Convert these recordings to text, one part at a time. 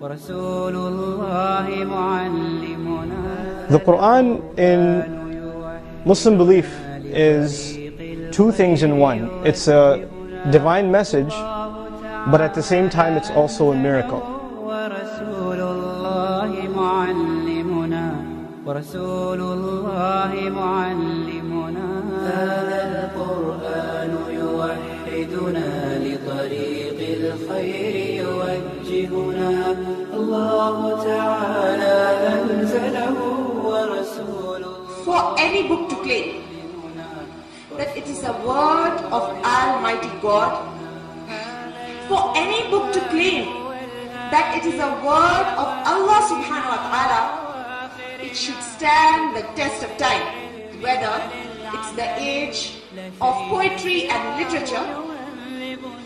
The Quran in Muslim belief is two things in one. It's a divine message, but at the same time it's also a miracle. For any book to claim that it is a word of Almighty God, for any book to claim that it is a word of Allah subhanahu wa ta'ala, it should stand the test of time, whether it's the age of poetry and literature,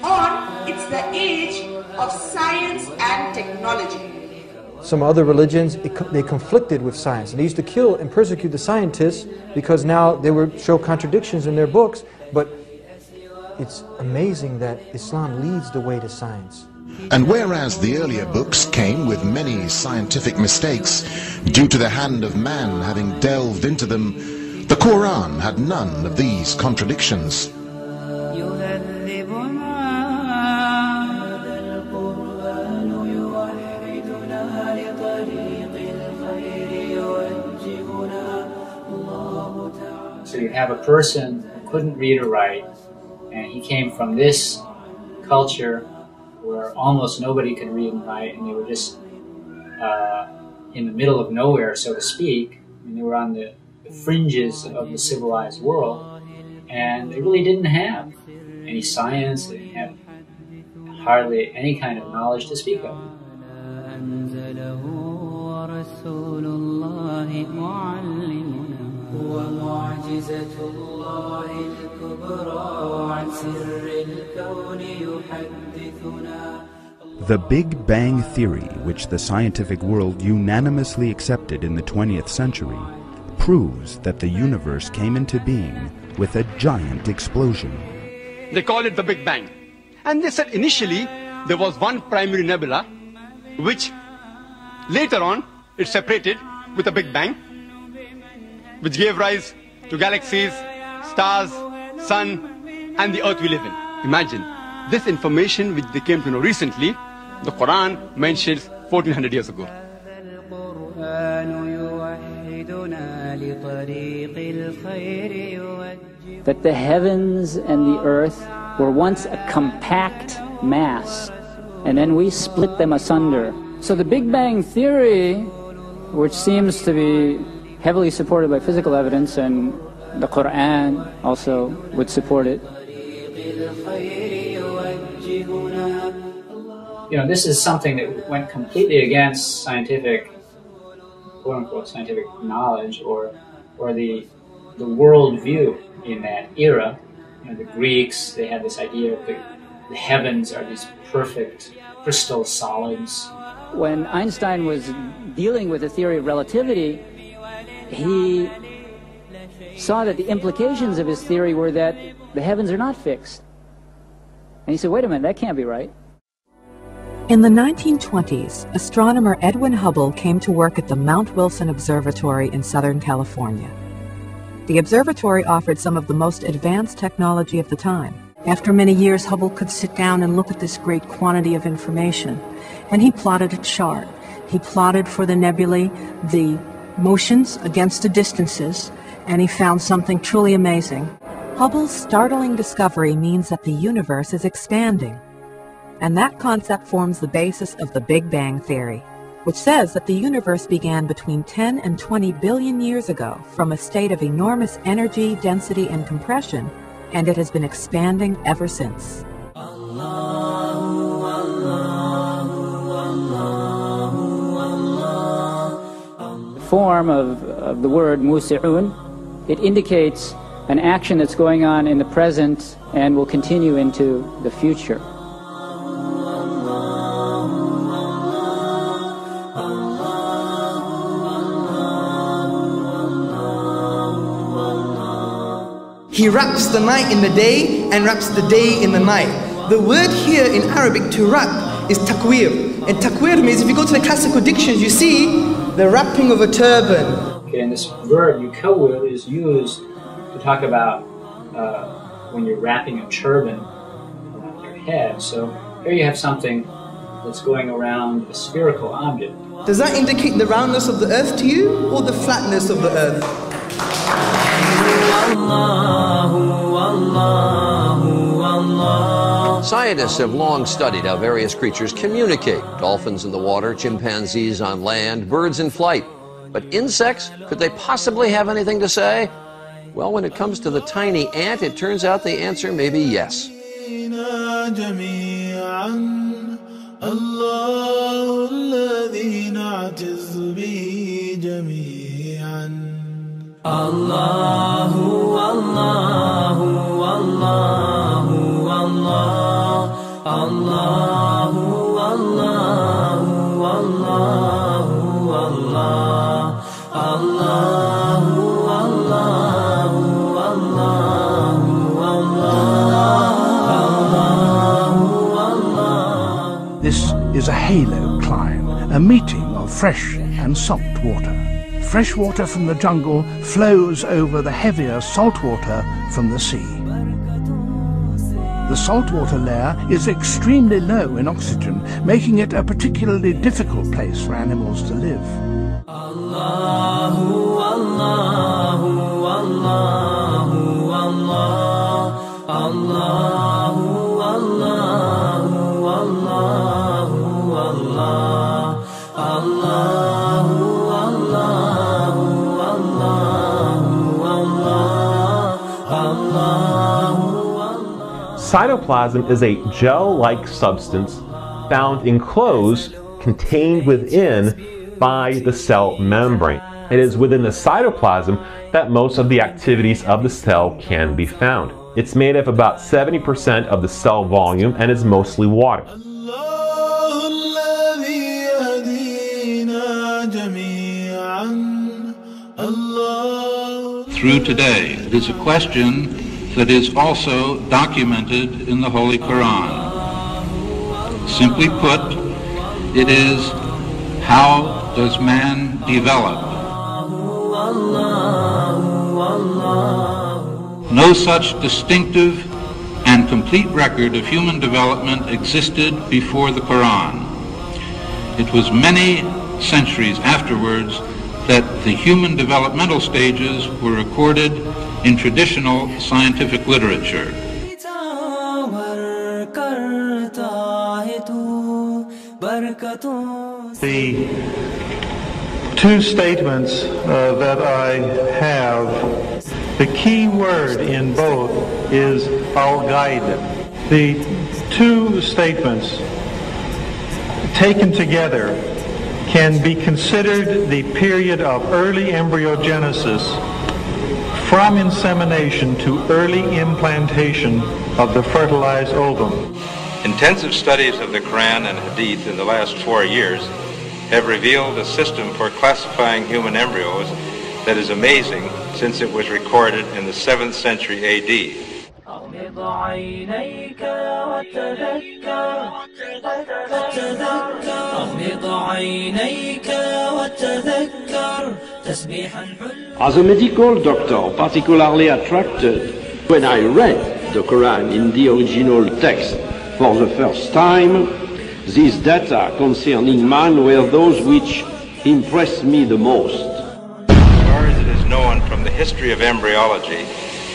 or it's the age of science and technology. Some other religions, they conflicted with science. They used to kill and persecute the scientists because now they would show contradictions in their books. But it's amazing that Islam leads the way to science. And whereas the earlier books came with many scientific mistakes due to the hand of man having delved into them, the Quran had none of these contradictions. So you have a person who couldn't read or write, and he came from this culture where almost nobody could read and write, and they were just in the middle of nowhere, so to speak. I mean, they were on the fringes of the civilized world, and they really didn't have any science, they didn't have hardly any kind of knowledge to speak of. The Big Bang Theory, which the scientific world unanimously accepted in the 20th century, proves that the universe came into being with a giant explosion. They call it the Big Bang. And they said initially there was one primary nebula, which later on it separated with a Big Bang, which gave rise to galaxies, stars, sun, and the earth we live in. Imagine, this information which they came to know recently, the Quran mentions 1400 years ago. That the heavens and the earth were once a compact mass, and then we split them asunder. So the Big Bang Theory, which seems to be heavily supported by physical evidence, and the Quran also would support it. You know, this is something that went completely against scientific, quote-unquote, scientific knowledge, or the world view in that era. You know, the Greeks, they had this idea of the heavens are these perfect crystal solids. When Einstein was dealing with the theory of relativity, he saw that the implications of his theory were that the heavens are not fixed. And he said, wait a minute, that can't be right. In the 1920s, astronomer Edwin Hubble came to work at the Mount Wilson Observatory in Southern California. The observatory offered some of the most advanced technology of the time. After many years, Hubble could sit down and look at this great quantity of information, and he plotted a chart. He plotted for the nebulae the motions against the distances, and he found something truly amazing. Hubble's startling discovery means that the universe is expanding. And that concept forms the basis of the Big Bang Theory, which says that the universe began between 10 and 20 billion years ago from a state of enormous energy, density, and compression, and it has been expanding ever since. The form of the word musi'un, it indicates an action that's going on in the present and will continue into the future. He wraps the night in the day and wraps the day in the night. The word here in Arabic to wrap is takwir. And takwir means, if you go to the classical dictionaries, you see the wrapping of a turban. Okay, and this verb, yukawwir, is used to talk about when you're wrapping a turban around your head. So here you have something that's going around a spherical object. Does that indicate the roundness of the earth to you, or the flatness of the earth? Scientists have long studied how various creatures communicate. Dolphins in the water, chimpanzees on land, birds in flight. But insects, could they possibly have anything to say? Well, when it comes to the tiny ant, it turns out the answer may be yes. Allahu, Allahu, Allahu, Allah, Allahu, Allahu, Allahu, Allah, Allahu, Allahu, Allahu, Allah. This is a halo climb, a meeting of fresh and salt water. Fresh water from the jungle flows over the heavier salt water from the sea. The saltwater layer is extremely low in oxygen, making it a particularly difficult place for animals to live. Allahu, Allahu, Allahu, Allah, Allahu, Allahu, Allahu, Allah, Allahu, Cytoplasm is a gel-like substance found enclosed, contained within by the cell membrane. It is within the cytoplasm that most of the activities of the cell can be found. It's made of about 70% of the cell volume and is mostly water. Through today, it is a question that is also documented in the Holy Quran. Simply put, it is, how does man develop? No such distinctive and complete record of human development existed before the Quran. It was many centuries afterwards that the human developmental stages were recorded in traditional scientific literature. The two statements that I have, the key word in both is al-guide. The two statements taken together can be considered the period of early embryogenesis from insemination to early implantation of the fertilized ovum. Intensive studies of the Quran and Hadith in the last 4 years have revealed a system for classifying human embryos that is amazing, since it was recorded in the 7th century A.D. As a medical doctor, particularly attracted when I read the Quran in the original text for the first time, these data concerning man were those which impressed me the most. As far as it is known from the history of embryology,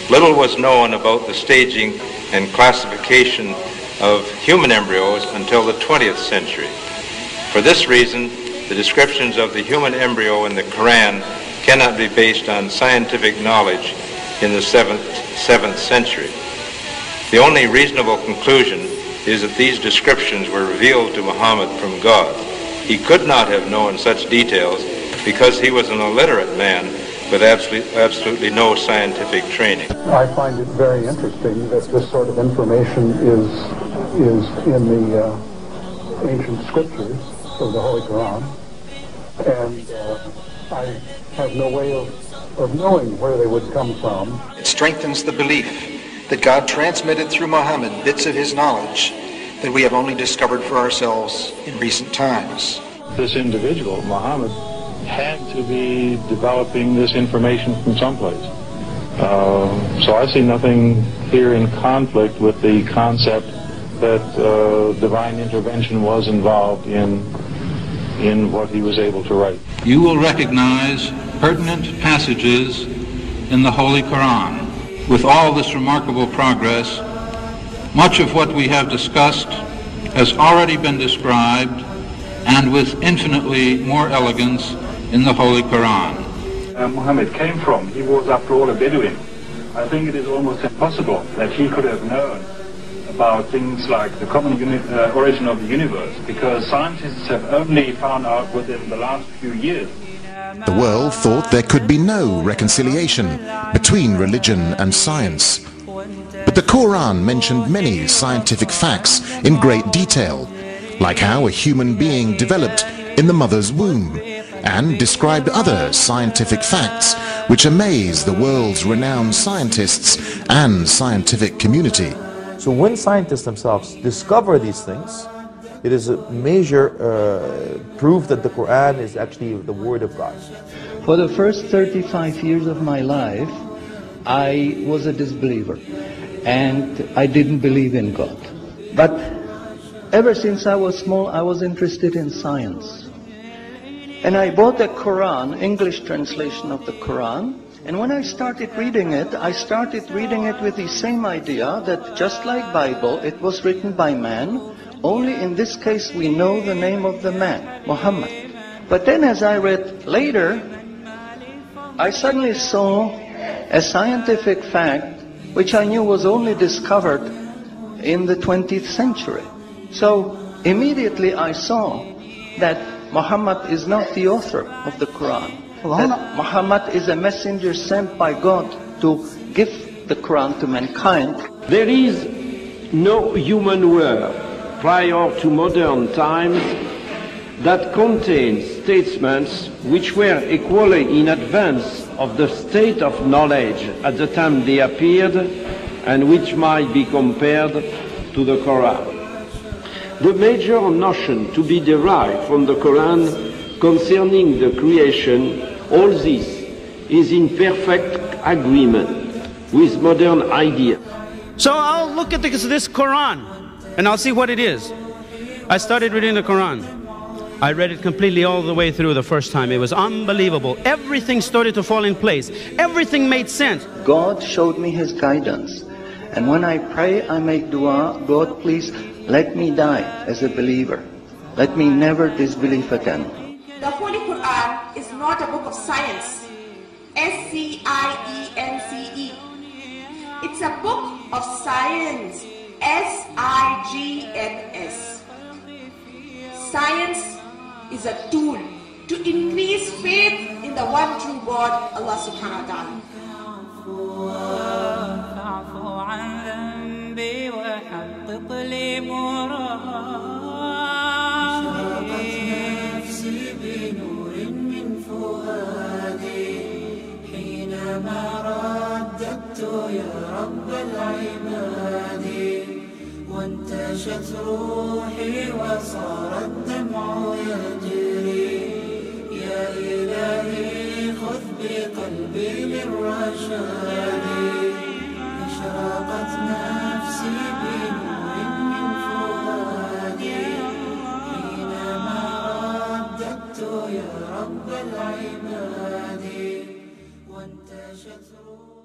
little was known about the staging and classification of human embryos until the 20th century. For this reason, the descriptions of the human embryo in the Quran cannot be based on scientific knowledge in the 7th century. The only reasonable conclusion is that these descriptions were revealed to Muhammad from God. He could not have known such details because he was an illiterate man with absolutely no scientific training. I find it very interesting that this sort of information is in the ancient scriptures of the Holy Quran, and I have no way of knowing where they would come from. It strengthens the belief that God transmitted through Muhammad bits of his knowledge that we have only discovered for ourselves in recent times. This individual, Muhammad, had to be developing this information from someplace. So I see nothing here in conflict with the concept that divine intervention was involved in what he was able to write. You will recognize pertinent passages in the Holy Quran. With all this remarkable progress, much of what we have discussed has already been described, and with infinitely more elegance, in the Holy Quran. Muhammad came from, he was after all a Bedouin. I think it is almost impossible that he could have known about things like the common origin of the universe, because scientists have only found out within the last few years. The world thought there could be no reconciliation between religion and science. But the Quran mentioned many scientific facts in great detail, like how a human being developed in the mother's womb, and described other scientific facts which amaze the world's renowned scientists and scientific community. So when scientists themselves discover these things, it is a major proof that the Quran is actually the Word of God. For the first 35 years of my life, I was a disbeliever, and I didn't believe in God. But ever since I was small, I was interested in science. And I bought the Quran, English translation of the Quran, and when I started reading it with the same idea that just like Bible, it was written by man, only in this case we know the name of the man, Muhammad. But then as I read later, I suddenly saw a scientific fact which I knew was only discovered in the 20th century. So immediately I saw that Muhammad is not the author of the Quran. That Muhammad is a messenger sent by God to give the Quran to mankind. There is no human word prior to modern times that contains statements which were equally in advance of the state of knowledge at the time they appeared, and which might be compared to the Quran. The major notion to be derived from the Quran concerning the creation, all this is in perfect agreement with modern ideas. So I'll look at this Quran and I'll see what it is. I started reading the Quran. I read it completely all the way through the first time. It was unbelievable. Everything started to fall in place. Everything made sense. God showed me His guidance. And when I pray, I make dua, God, please let me die as a believer. Let me never disbelieve again. The Holy Quran is not a book of science. S-C-I-E-N-C-E. It's a book of science. S-I-G-N-S. Science is a tool to increase faith in the one true God, Allah subhanahu wa ta'ala. وانتشت روحي وصار الدمع يجري يا إلهي خذ بقلبي للرشاد أشرقت نفسي بنور من فؤادي حينما رددت يا رب العباد وانتشت روحي